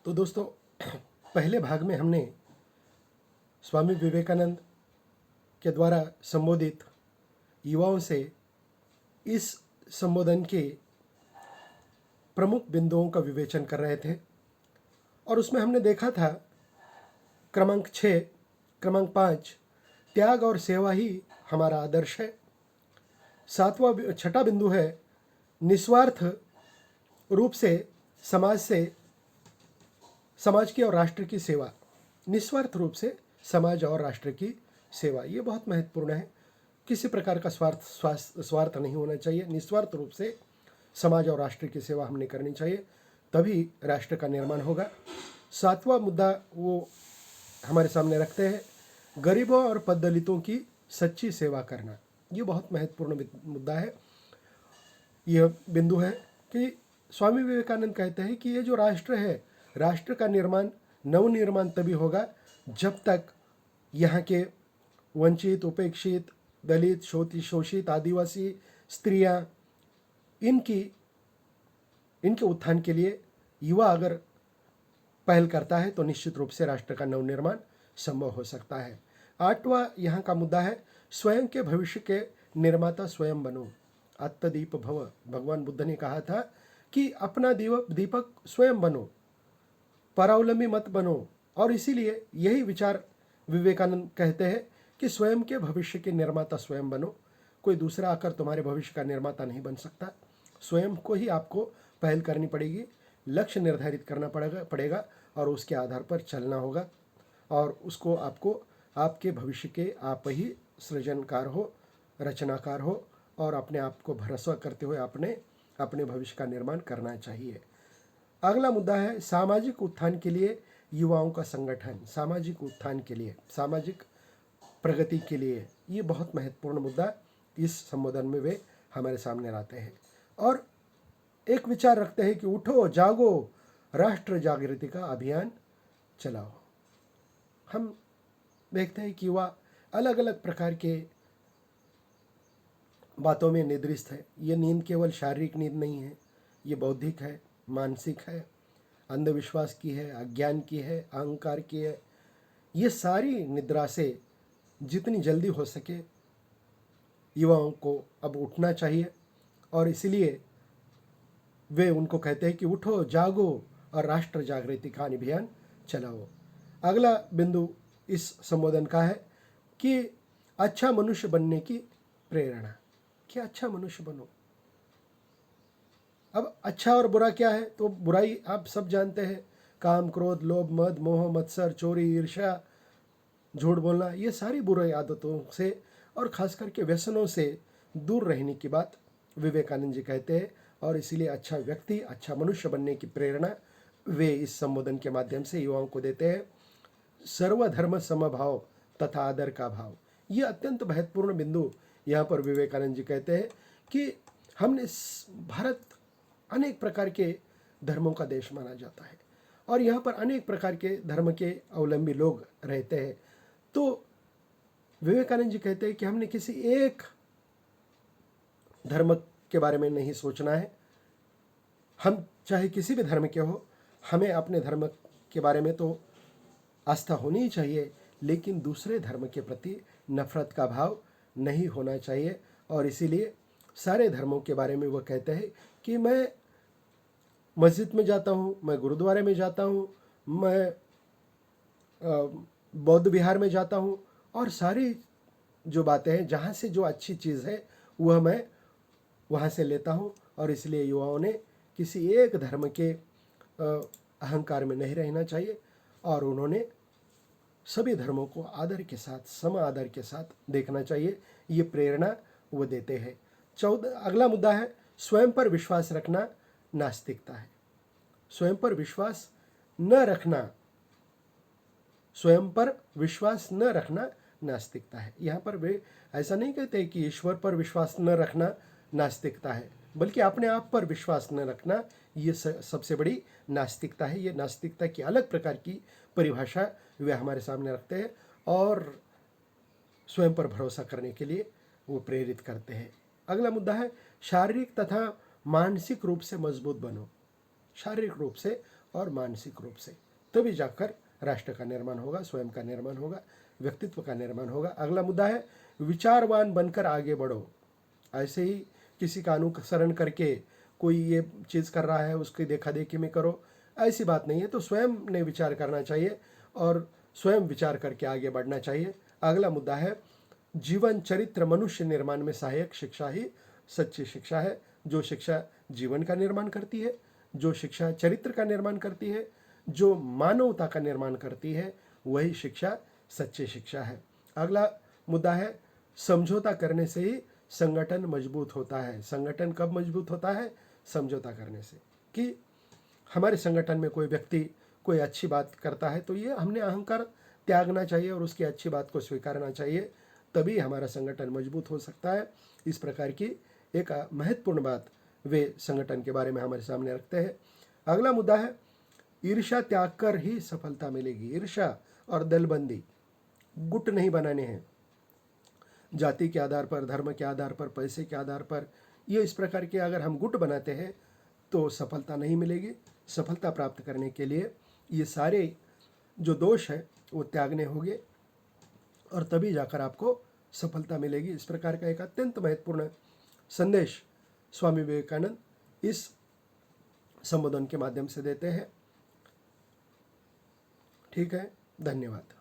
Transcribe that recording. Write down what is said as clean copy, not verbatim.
तो दोस्तों, पहले भाग में हमने स्वामी विवेकानंद के द्वारा संबोधित युवाओं से इस संबोधन के प्रमुख बिंदुओं का विवेचन कर रहे थे और उसमें हमने देखा था क्रमांक 6, क्रमांक 5, त्याग और सेवा ही हमारा आदर्श है। छठा बिंदु है निस्वार्थ रूप से समाज की और राष्ट्र की सेवा। निस्वार्थ रूप से समाज और राष्ट्र की सेवा, ये बहुत महत्वपूर्ण है। किसी प्रकार का स्वार्थ नहीं होना चाहिए। निस्वार्थ रूप से समाज और राष्ट्र की सेवा हमने करनी चाहिए, तभी राष्ट्र का निर्माण होगा। 7वां मुद्दा वो हमारे सामने रखते हैं, गरीबों और पददलितों की सच्ची सेवा करना। ये बहुत महत्वपूर्ण मुद्दा है। यह बिंदु है कि स्वामी विवेकानंद कहते हैं कि ये जो राष्ट्र है, राष्ट्र का निर्माण, नवनिर्माण तभी होगा जब तक यहाँ के वंचित, उपेक्षित, दलित, शोषित, आदिवासी, स्त्रियाँ, इनके उत्थान के लिए युवा अगर पहल करता है तो निश्चित रूप से राष्ट्र का नवनिर्माण संभव हो सकता है। 8वां यहाँ का मुद्दा है, स्वयं के भविष्य के निर्माता स्वयं बनो, आत्मदीप भव। भगवान बुद्ध ने कहा था कि अपना दीपक स्वयं बनो, परावलंबी मत बनो। और इसीलिए यही विचार विवेकानंद कहते हैं कि स्वयं के भविष्य के निर्माता स्वयं बनो। कोई दूसरा आकर तुम्हारे भविष्य का निर्माता नहीं बन सकता। स्वयं को ही आपको पहल करनी पड़ेगी, लक्ष्य निर्धारित करना पड़ेगा और उसके आधार पर चलना होगा। और उसको आपको आपके भविष्य के आप ही सृजनकार हो, रचनाकार हो और अपने आप को भरोसा करते हुए अपने भविष्य का निर्माण करना चाहिए। अगला मुद्दा है सामाजिक उत्थान के लिए युवाओं का संगठन। सामाजिक उत्थान के लिए, सामाजिक प्रगति के लिए, ये बहुत महत्वपूर्ण मुद्दा इस संबोधन में वे हमारे सामने लाते हैं और एक विचार रखते हैं कि उठो जागो, राष्ट्र जागृति का अभियान चलाओ। हम देखते हैं कि युवा अलग अलग प्रकार के बातों में निद्रिस्त है। ये नींद केवल शारीरिक नींद नहीं है, ये बौद्धिक है, मानसिक है, अंधविश्वास की है, अज्ञान की है, अहंकार की है। ये सारी निद्रा से जितनी जल्दी हो सके युवाओं को अब उठना चाहिए और इसलिए वे उनको कहते हैं कि उठो जागो और राष्ट्र जागृति का अभियान चलाओ। अगला बिंदु इस संबोधन का है कि अच्छा मनुष्य बनने की प्रेरणा। कि अच्छा मनुष्य बनो। अब अच्छा और बुरा क्या है? तो बुराई आप सब जानते हैं, काम, क्रोध, लोभ, मद, मोह, मत्सर, चोरी, ईर्ष्या, झूठ बोलना, ये सारी बुरी आदतों से और खास करके व्यसनों से दूर रहने की बात विवेकानंद जी कहते हैं और इसीलिए अच्छा व्यक्ति, अच्छा मनुष्य बनने की प्रेरणा वे इस संबोधन के माध्यम से युवाओं को देते हैं। सर्वधर्म समभाव तथा आदर का भाव, ये अत्यंत महत्वपूर्ण बिंदु यहाँ पर विवेकानंद जी कहते हैं कि भारत अनेक प्रकार के धर्मों का देश माना जाता है और यहाँ पर अनेक प्रकार के धर्म के अवलंबी लोग रहते हैं। तो विवेकानंद जी कहते हैं कि हमने किसी एक धर्म के बारे में नहीं सोचना है। हम चाहे किसी भी धर्म के हो, हमें अपने धर्म के बारे में तो आस्था होनी ही चाहिए, लेकिन दूसरे धर्म के प्रति नफरत का भाव नहीं होना चाहिए। और इसीलिए सारे धर्मों के बारे में वह कहते हैं कि मैं मस्जिद में जाता हूँ, मैं गुरुद्वारे में जाता हूँ, मैं बौद्ध विहार में जाता हूँ और सारी जो बातें हैं, जहाँ से जो अच्छी चीज़ है वह मैं वहाँ से लेता हूँ। और इसलिए युवाओं ने किसी एक धर्म के अहंकार में नहीं रहना चाहिए और उन्होंने सभी धर्मों को आदर के साथ, सम आदर के साथ देखना चाहिए। ये प्रेरणा वो देते हैं। अगला मुद्दा है स्वयं पर विश्वास रखना नास्तिकता है। स्वयं पर विश्वास न रखना, स्वयं पर विश्वास न रखना नास्तिकता है। यहाँ पर वे ऐसा नहीं कहते कि ईश्वर पर विश्वास न रखना नास्तिकता है, बल्कि अपने आप पर विश्वास न रखना ये सबसे बड़ी नास्तिकता है। ये नास्तिकता की अलग प्रकार की परिभाषा वे हमारे सामने रखते हैं और स्वयं पर भरोसा करने के लिए वो प्रेरित करते हैं। अगला मुद्दा है शारीरिक तथा मानसिक रूप से मजबूत बनो। शारीरिक रूप से और मानसिक रूप से, तभी जाकर राष्ट्र का निर्माण होगा, स्वयं का निर्माण होगा, व्यक्तित्व का निर्माण होगा। अगला मुद्दा है विचारवान बनकर आगे बढ़ो। ऐसे ही किसी का अनुसरण करके कोई ये चीज़ कर रहा है उसकी देखा देखी में करो, ऐसी बात नहीं है। तो स्वयं ने विचार करना चाहिए और स्वयं विचार करके आगे बढ़ना चाहिए। अगला मुद्दा है जीवन चरित्र मनुष्य निर्माण में सहायक शिक्षा ही सच्ची शिक्षा है। जो शिक्षा जीवन का निर्माण करती है, जो शिक्षा चरित्र का निर्माण करती है, जो मानवता का निर्माण करती है, वही शिक्षा सच्ची शिक्षा है। अगला मुद्दा है समझौता करने से ही संगठन मजबूत होता है। संगठन कब मजबूत होता है? समझौता करने से। कि हमारे संगठन में कोई व्यक्ति कोई अच्छी बात करता है तो ये हमने अहंकार त्यागना चाहिए और उसकी अच्छी बात को स्वीकारना चाहिए, तभी हमारा संगठन मजबूत हो सकता है। इस प्रकार की एक महत्वपूर्ण बात वे संगठन के बारे में हमारे सामने रखते हैं। अगला मुद्दा है ईर्ष्या त्याग कर ही सफलता मिलेगी। ईर्ष्या और दलबंदी, गुट नहीं बनाने हैं जाति के आधार पर, धर्म के आधार पर, पैसे के आधार पर। ये इस प्रकार के अगर हम गुट बनाते हैं तो सफलता नहीं मिलेगी। सफलता प्राप्त करने के लिए ये सारे जो दोष है वो त्यागने होंगे और तभी जाकर आपको सफलता मिलेगी। इस प्रकार का एक अत्यंत महत्वपूर्ण संदेश स्वामी विवेकानंद इस संबोधन के माध्यम से देते हैं। ठीक है, धन्यवाद।